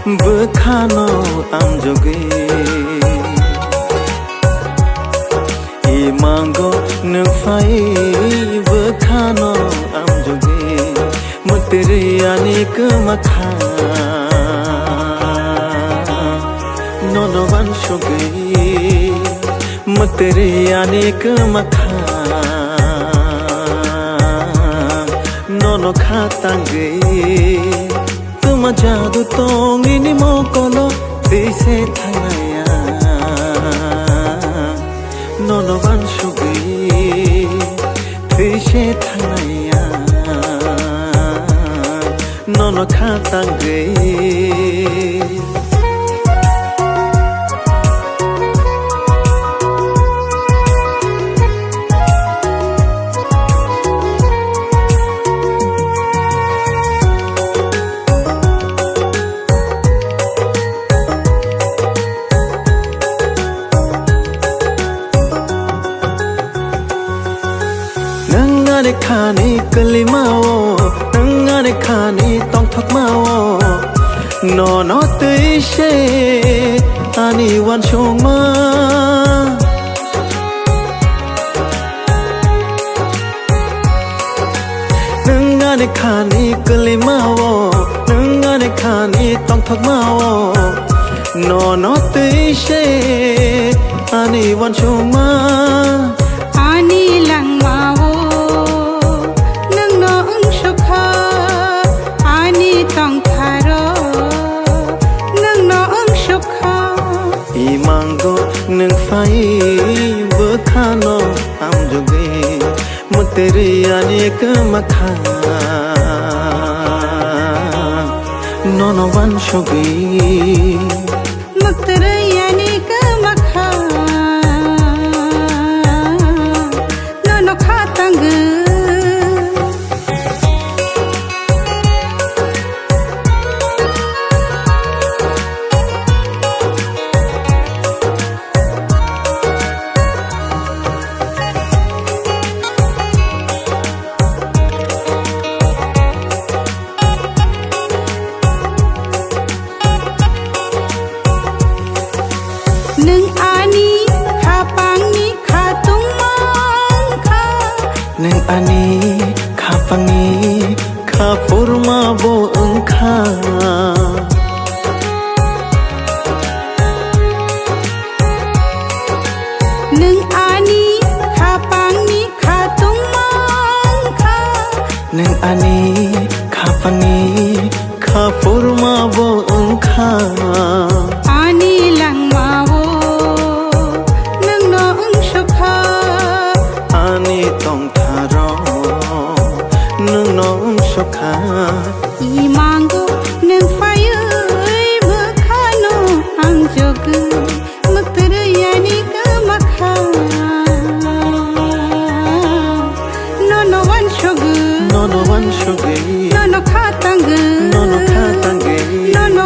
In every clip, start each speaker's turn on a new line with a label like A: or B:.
A: Bekhano am joge Imango nufai bekhano am joge Muteri anik makha Nono ban shoge Muteri anik makha Nono khatange Tuma jadu tongi ni mokolo Dise thanaya Nono ban shoge Dise thanaya Nono khatange Nangane khani kalimao Nangane khani tong thok mao No no tuishe Ani wan shoma Nangane khani kalimao Nangane khani tong thok mao No no tuishe Ani wan shoma
B: Ani lang mao
A: Imango nung fai bekhano am joge Muteri anik makha Nono ban shoge
B: Muteri anik makha Nono khatange Nung ani khapang ni khatung mang kha
A: Nung ani khapang ni khapurma bo engkha
B: Nung ani khapang ni khatung mang kha
A: Nung ani khapang ni khapurma bo engkha
B: Ani lang mao nung no shokha
A: Ani tong tharo nung nong shokha
B: Imango nung fai bekhano ang jog Muteri anik makha Nono wan shoge
A: Nono ban shoge
B: Nono khatange
A: Nono khatange
B: Nono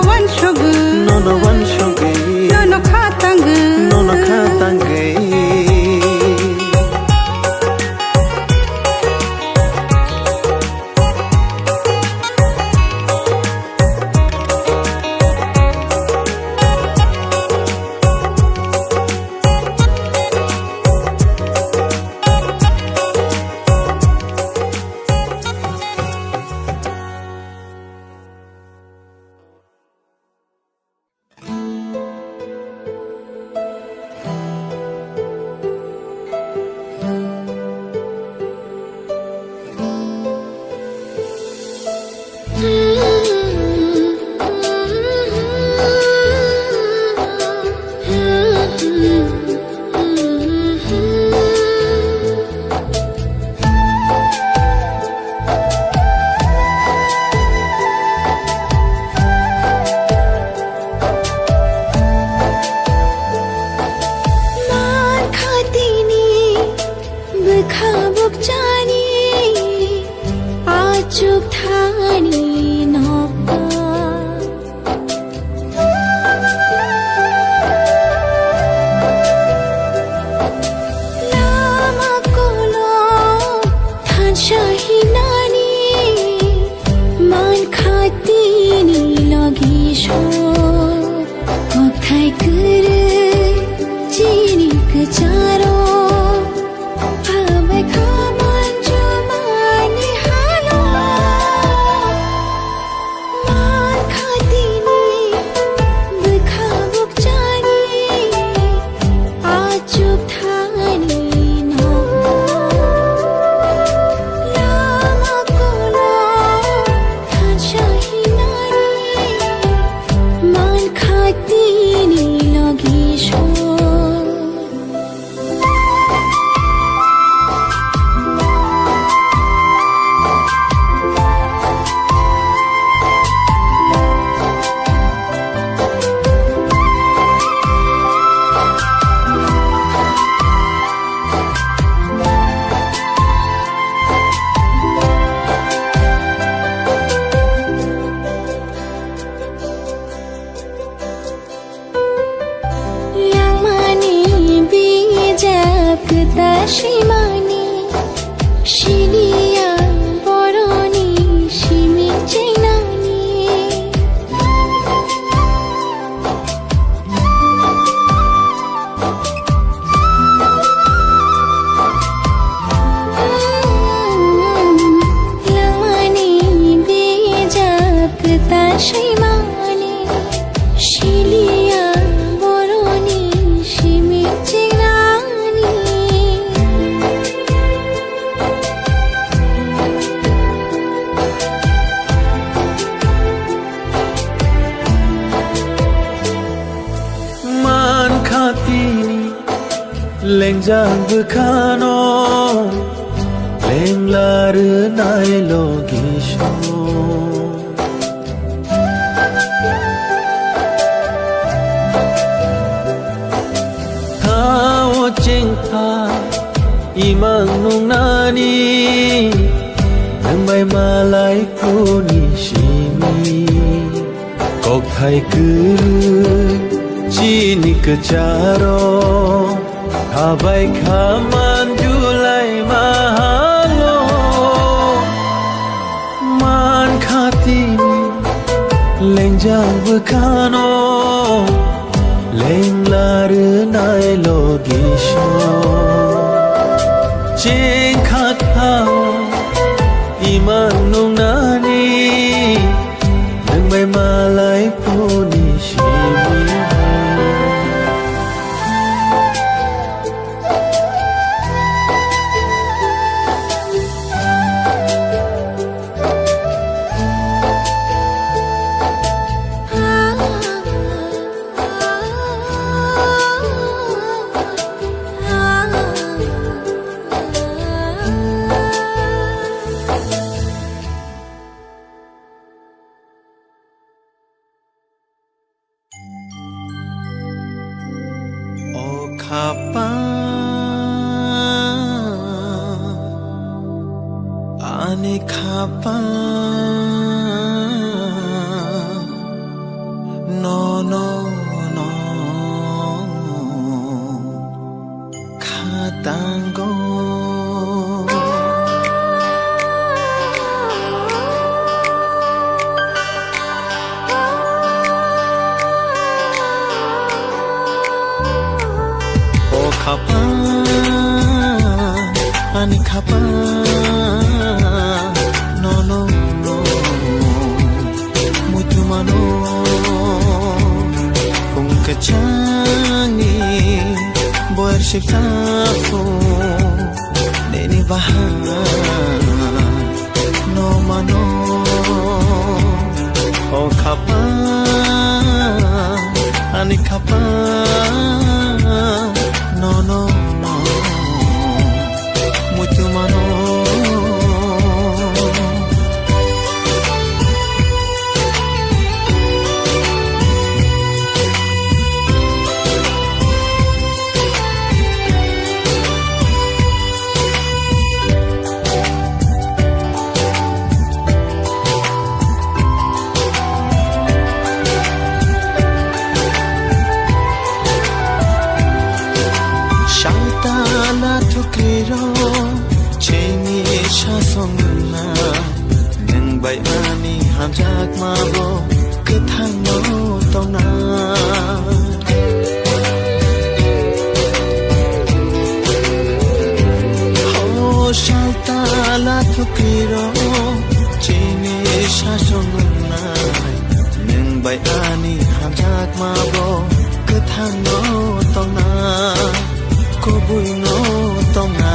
C: Kishore Shimani, Shilia, Boroni, Shimi Chinani. Lamani, Bijak, Tashimani, Shilia, Boroni, Shimi Chinani.
A: Leng jang bukano Leng laru nai logisho Tao ching tha Imang nung nani Nang bay malay puni shimi Kok thai kuru Chini kecharo Kabai kaman julai mahalo Man khatini Leng jang bukano Leng laru nai logisho Cheng khatao Imang nung nani Nang bay malay puni shimi Khapa Ani khapa No no no Khatango Khapa Ani khapa No no no Mutu mano Kung kachangi Boer shifafo Neni bahan No mano Oh khapa Ani khapa No no no Mutu mano Bay ani hamjak mabo kethang no tona Ho shalta la thukiro chini shashong nai Neng bay ani hamjak mabo kethang no tona Ko bui no tona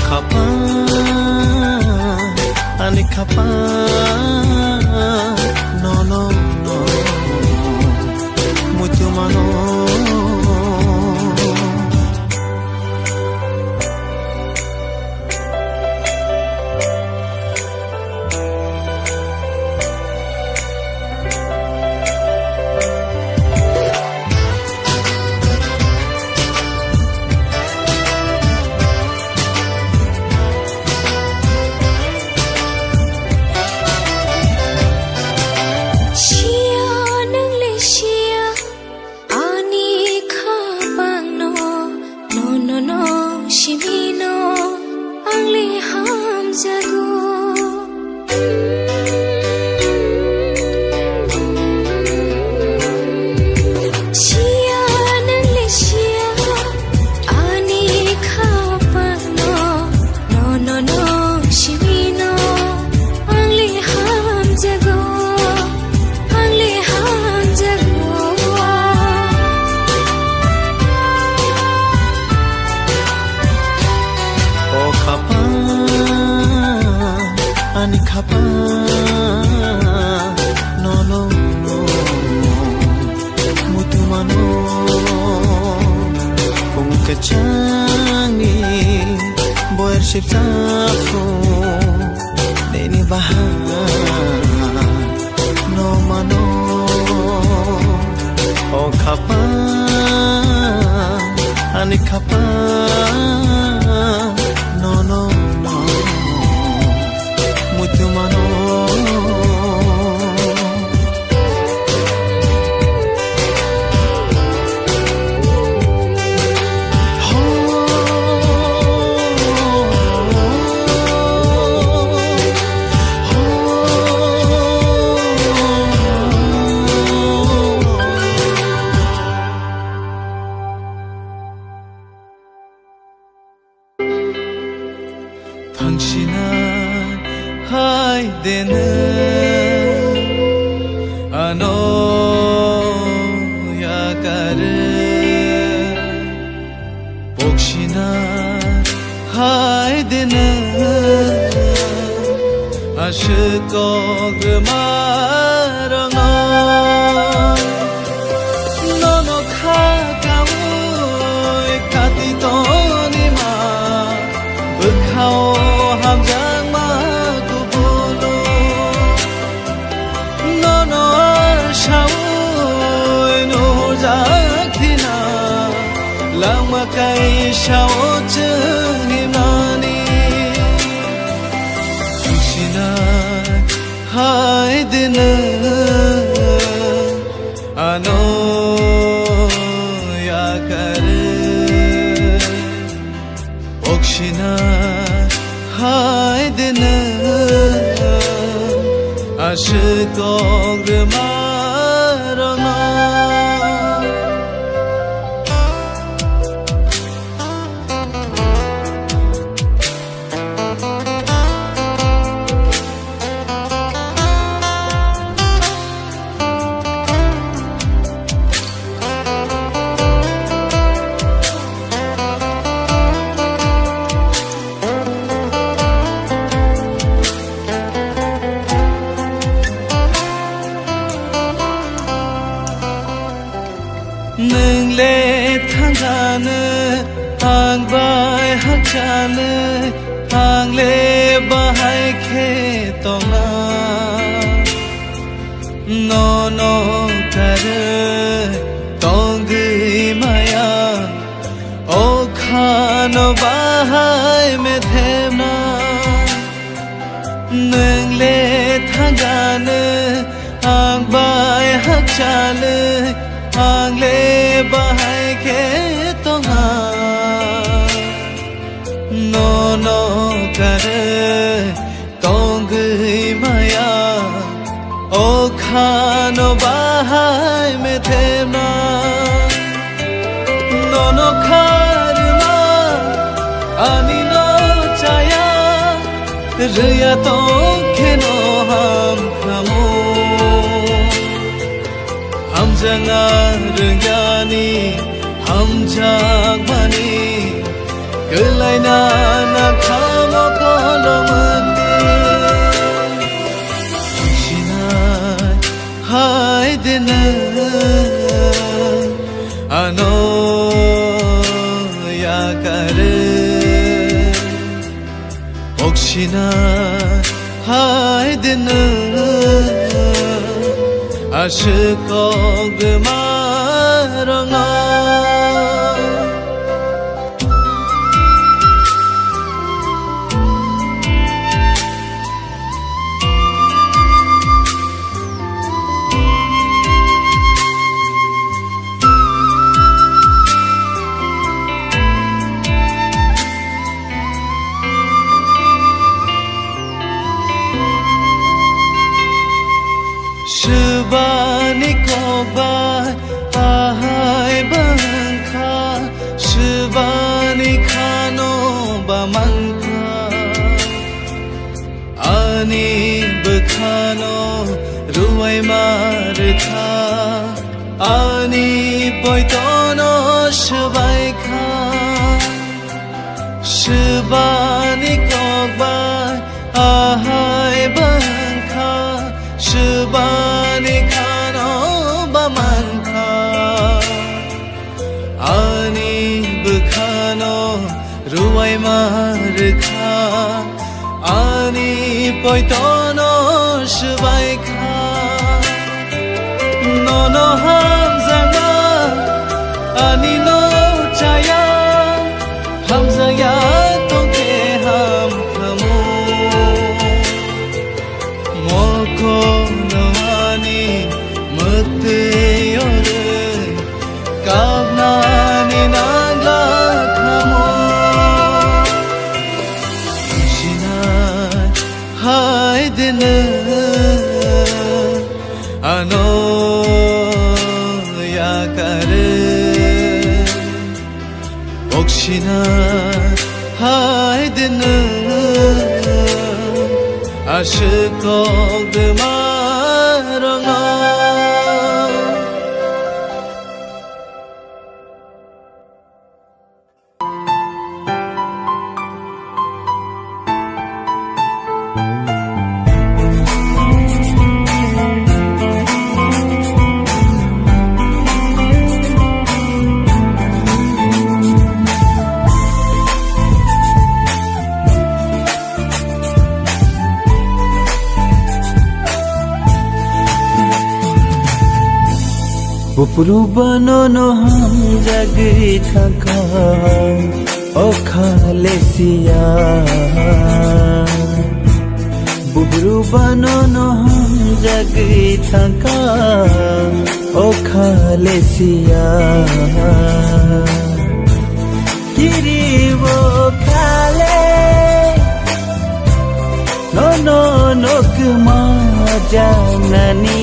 A: Khapa Ani khapa no no no mutu mano ani khapa no no no mutu mano kung kachangi boer shipsa fo neni baha no mano o khapa ani khapa no no no mutu mano 당신아 하이데는 아노야가르 혹시나 하이데는 아쉽고 그마랑아 너너 가까이 가티도니마 으카오 함장 마구 불러 너너 샤오이 노자키나 랑마카이 샤오 증히마니 당신아 하이드는 아노야가르 혹시나 하이드는 아쉽고 그마랑아 능래 탄자는 항바이 학자는 항래 바하이케 동아 너너 가르 동그이 마야 오카노 바하이 메테나 능래 탄자는 항바이 학자는 항래 바하이케 동아 너너 가르 동그이 마야 오카노 바하이 메테나 너너 카르마 아니 너 자야 르야 동케노 함카모 함장아르냐니 함장마니 그라이나 나 카모콜로문니 혹시나 하이드는 아쉽고 그만랑아 Shubani koba ahai bangka Shubani khano bamangka Ani bekhano ruai markha Ani poitono shubai kha Shubani koba ahai bangka Shubani khano bamangka Ani bekhano ruai markha Ani poitono shubai kha Nono hamzanga Ani no chaya Hamzaya toke ham khamo Moko noani mukte yore Kavnani nagla khamo Shina hai din ano ya kare Okshina hai din aşık oldum arana Bupru banono ham jagi thaka o khalesiya Bupru banono ham jagi thaka o khalesiya Kiribo khale no no no kuma janani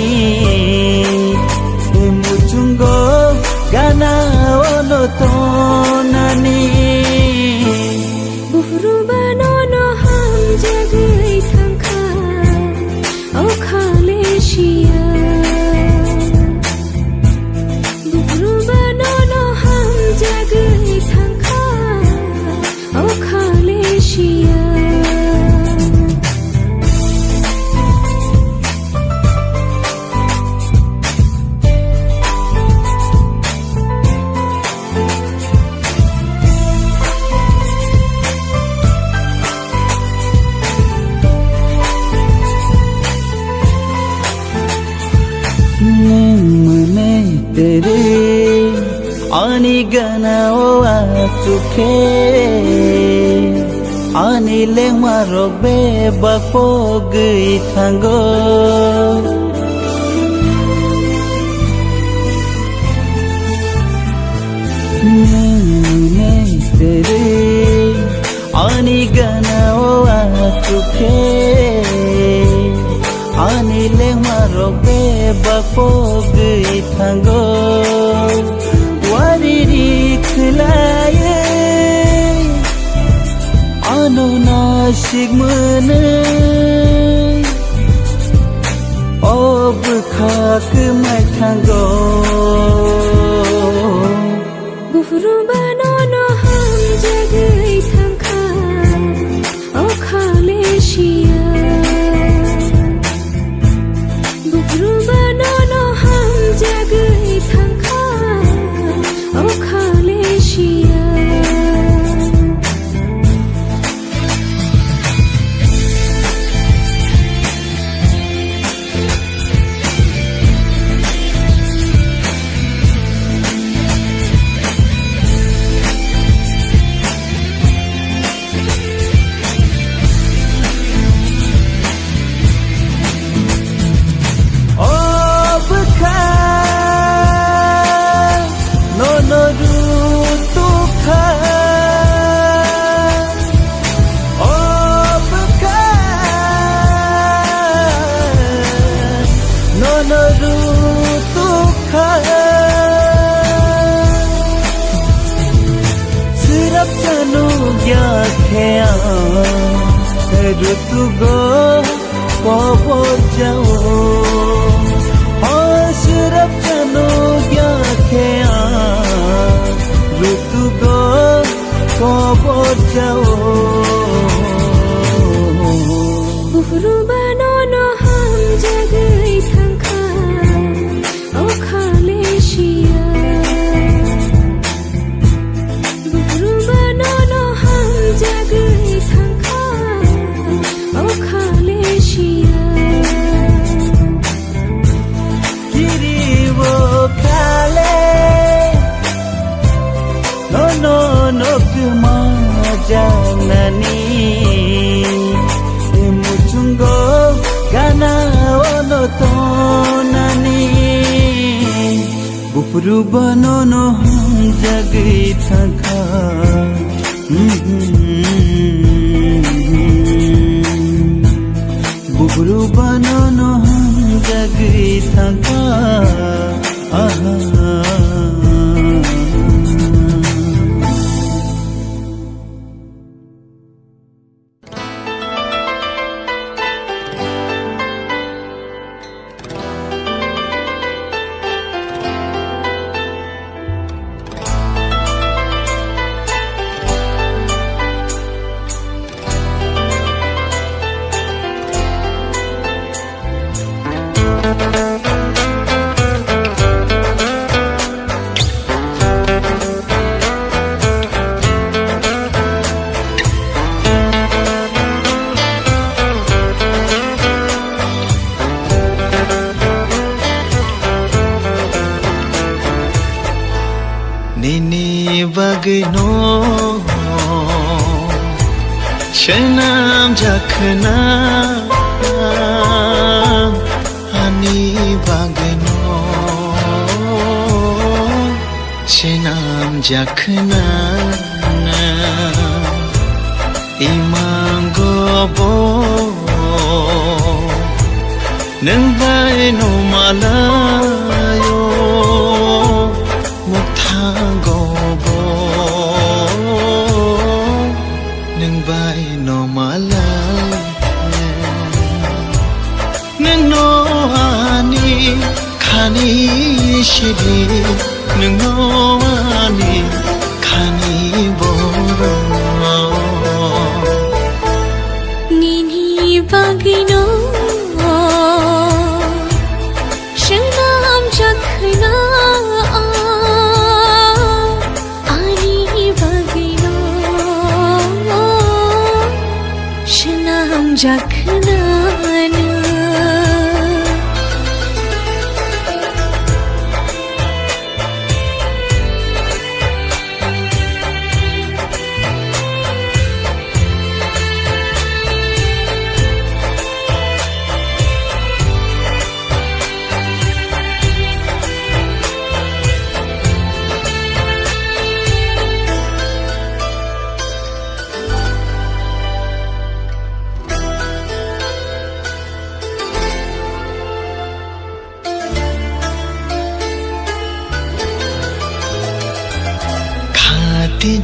A: Muchungo gana ono tonani
C: Bufru banono ham jagai thangkha o khalesiya Bufru banono ham jagai thangkha o khalesiya
A: तेरे आनी गना ओ आचुखे आनी ले मारो बे बको गई थांगो तेरे आनी गना ओ आचुखे आनी ले मारो बे बको गई थांगो वारी रिखलाये आनो नाशिक मने अब खाक मै थांगो
C: Bufru banono ham jagai thangkha o khalesiya Bufru banono ham jagai thangkha o khalesiya
A: gya khea rutu go kobo jao surab chano gya khea rutu go kobo jao
C: Bufru banono ham jagai thangkha au khale shia Bufru banono ham jagai thangkha au khale shia
A: Kiri wo khale no kuma janani muchungo gana ono tonani bupru banono jagai thangkha bupru banono jagai thangkha bagno shanam jakhna ani bagno shanam jakhna imango bo nang bai no malayo mukhango khani shidi nungani khani boro
C: nini bagino shanam jakhna ani bagino shanam jakhna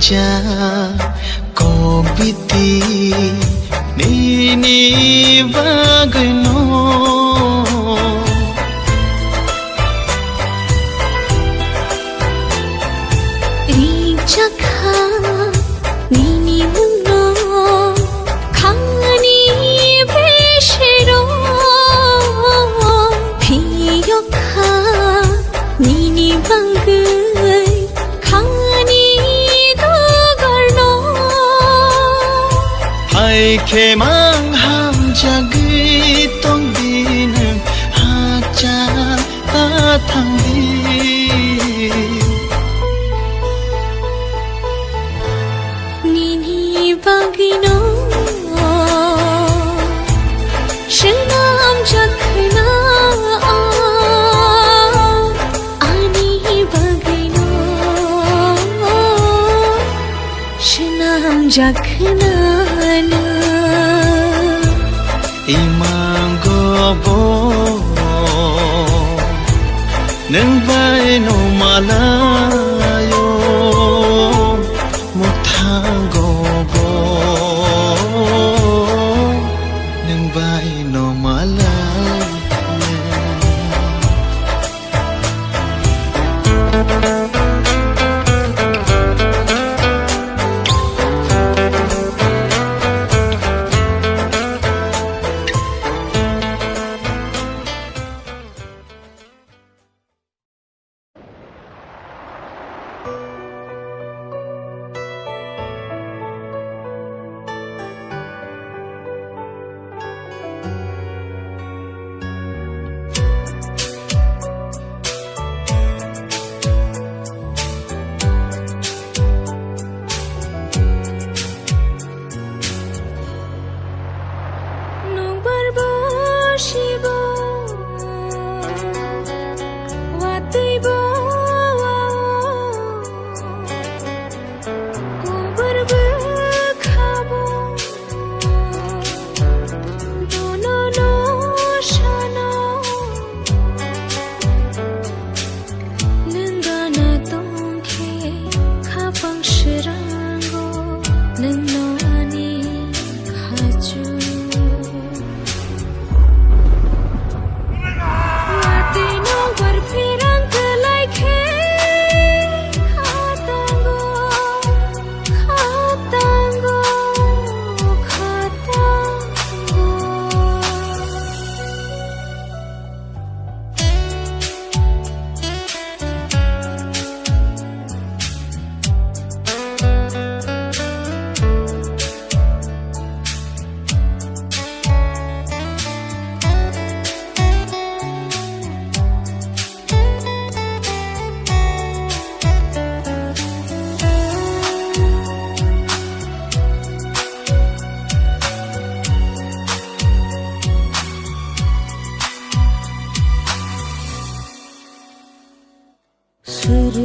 A: ja kobiti nini bagno
C: chakha nini munno khani beshero phiyokha nini bangai khani dogarno
A: hai ke mang ham jagi tong din ha cha ta thang di
C: bagino shanam jakhna ani bagino shanam jakhna
A: imang gobo nang bai no malayo muthang go bai no malam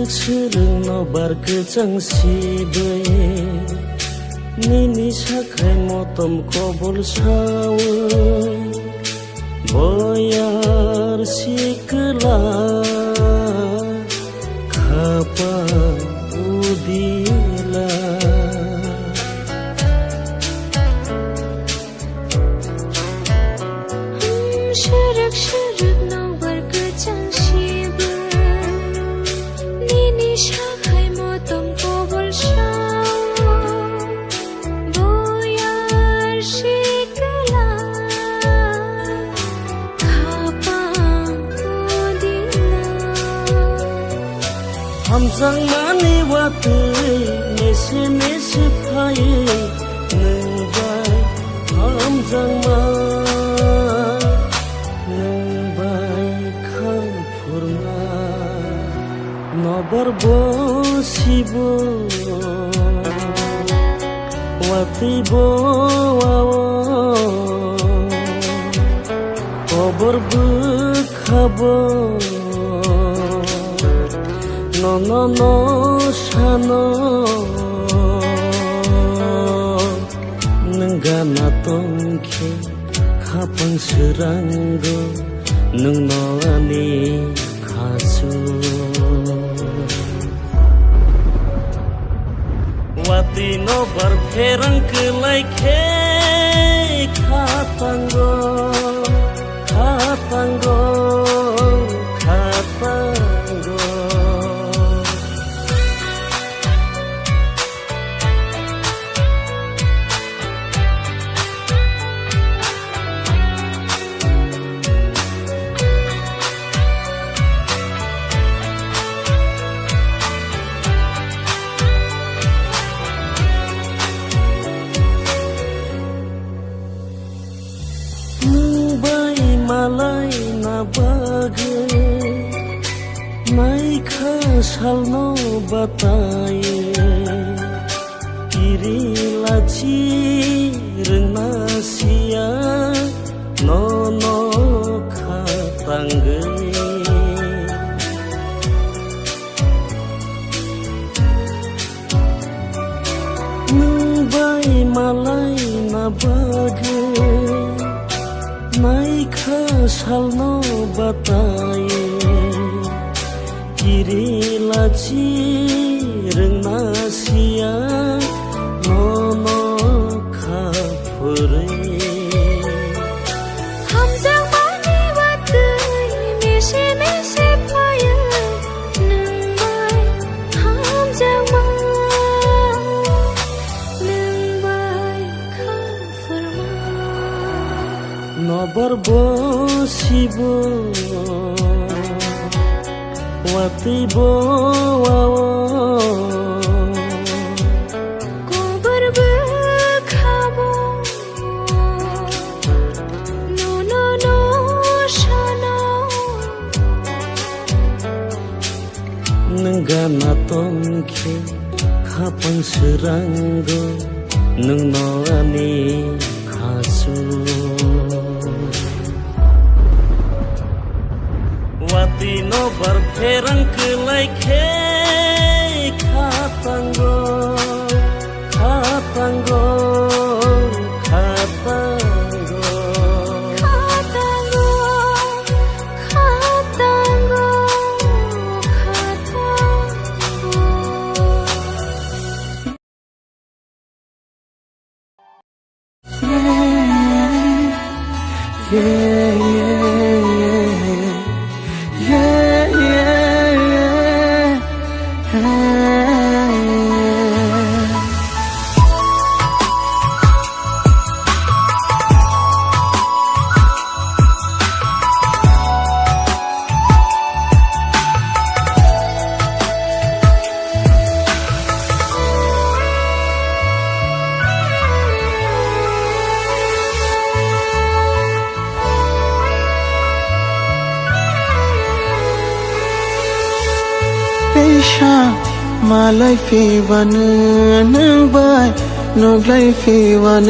D: Sering nobar kecang sibe Nini sakai motom kobol sawe Boyar sikela Kapa udila
C: Syarak-syarak nobar kecang sibe Nini sakai motom kobol sawe Boyar sikela Kapang udila
D: Hamzang mani watui Nese-nese paye Nengbai Hamzang mani Nobar bosibo Watibo wawo Kobor bekhabo No shano Nenggana tongke Kapang seranggo Neng noani kasu Wati nobar perang kelai ke Katanggo Katanggo Katanggo Malay na bagay May kasal no bataye Irilachi renasiya No katanggay Nubay malay na bagay May kasal no bataye Kirilachi renasiya No kapure নবৰ বসিব ওয়াতিব
C: কবর খাবো no shana
D: nang gana tongke kapang seranggo nang no ani khasu wati no bar pherang kelai khe khatango khatango khatango
C: khatango khatango
A: Peisha malai fiwan nang bai noglai fiwan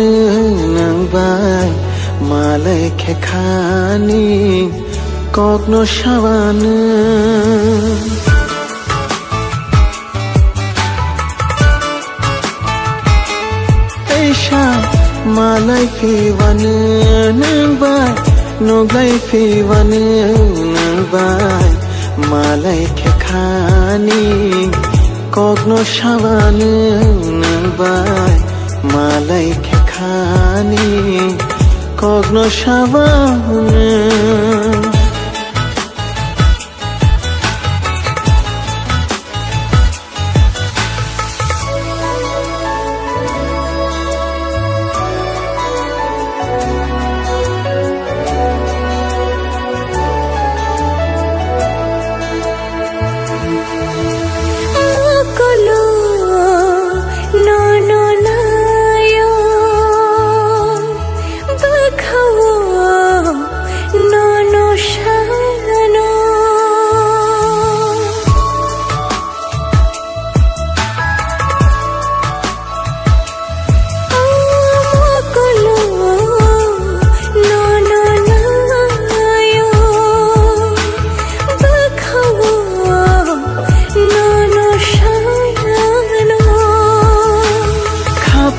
A: nang bai malai khekhani kokno shawan Peisha malai fiwan nang bai noglai fiwan nang bai malai khekhani kokno shawan nang bai malai khekhani kokno shawan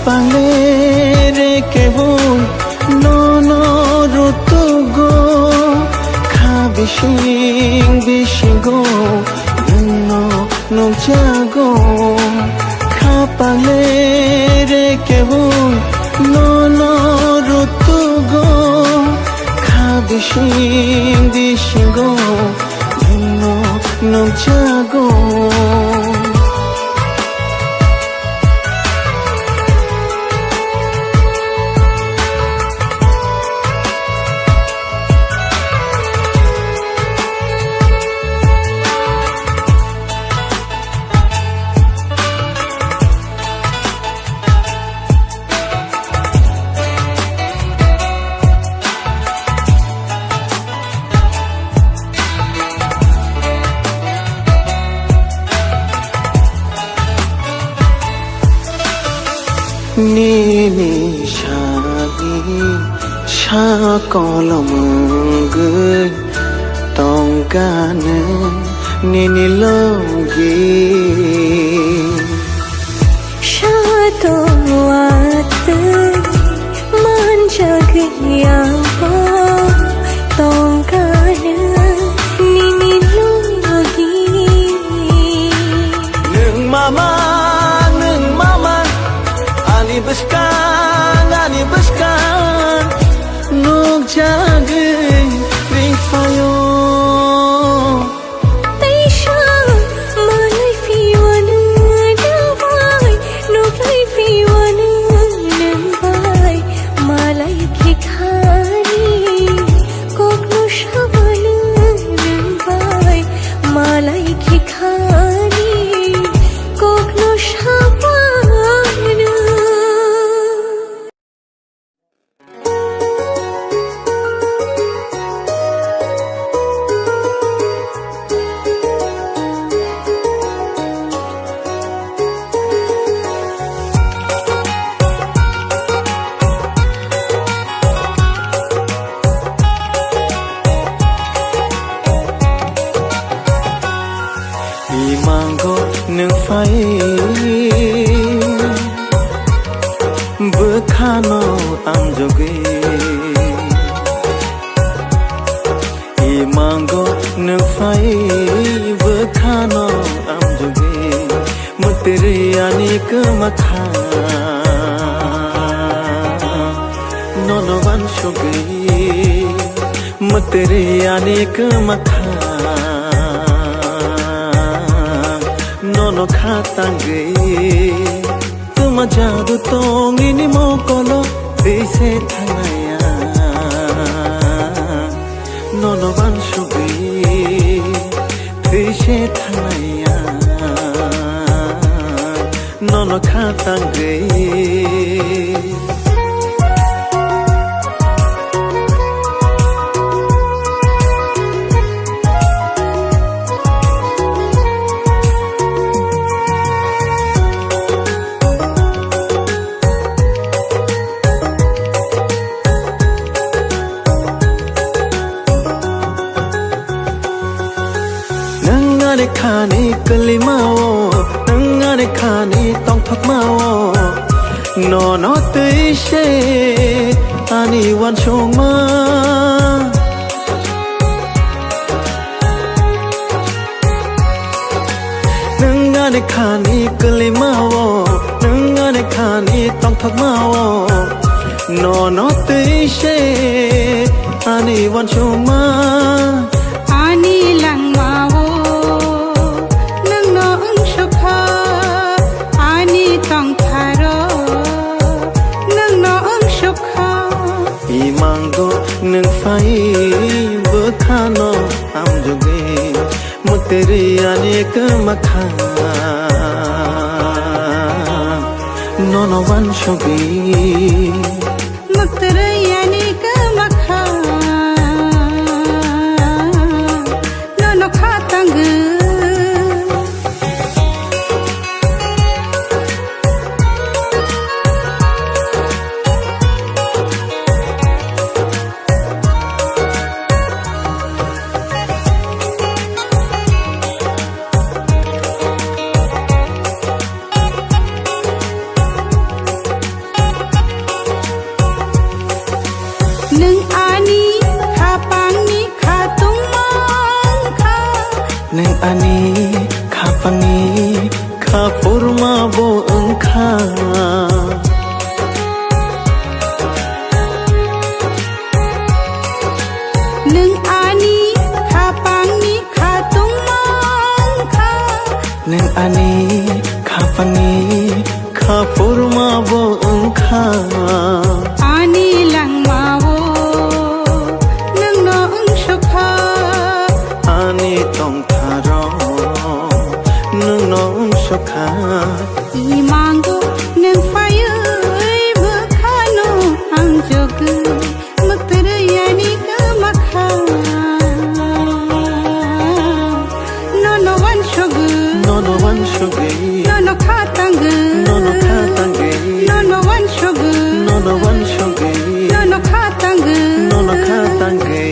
A: Pangere kebon no rutugo khabishing bishingo no jago khapangere kebon no rutugo khabishing bishingo no jago Nini shagi shakolomung tongkane nini logi
C: Shatoat manjagya tongkane nini logi
A: Nung mama ani beskan nuk jagay ring fayo
C: Peisha malai fiwan nang bai noglai fiwan nang bai malai khekhani
A: ke makha nono wan shogi matere ane ke makha nono khatange tuma jadu tongi ni mokolo dise thanaya nono wan shogi dise thanaya nono khatange nangane khani kalimao nangane khani tong thok mao no no tei she ani wan chong ma nangane khani kalimao nangane khani tong thok mao no no tei she ani wan chong ma
B: ani lang mao nang no ung shokha ani tong tharo nang no ung shokha
A: imango nang fai bukhano am joge mutere ane ke makha nono wan shogi
B: mutere ani ke makha nono khatang nang ani khapang ni khatung mang kha
A: nang ani khapangi khapurma bo angkha
B: nang ani khapang ni khatung mang kha
A: nang ani khapangi khapurma bo angkha
B: ani lang mao nang no ung shokha
A: ani tong tharo nung nong shokha
B: I mango nang fire bukhano ang jog mutre yani ka makha nono wan shogu
A: nono wan shogi
B: nono khatang
A: nono khatange
B: nono wan shogu
A: nono wan shogi
B: nono khatang
A: nono khatange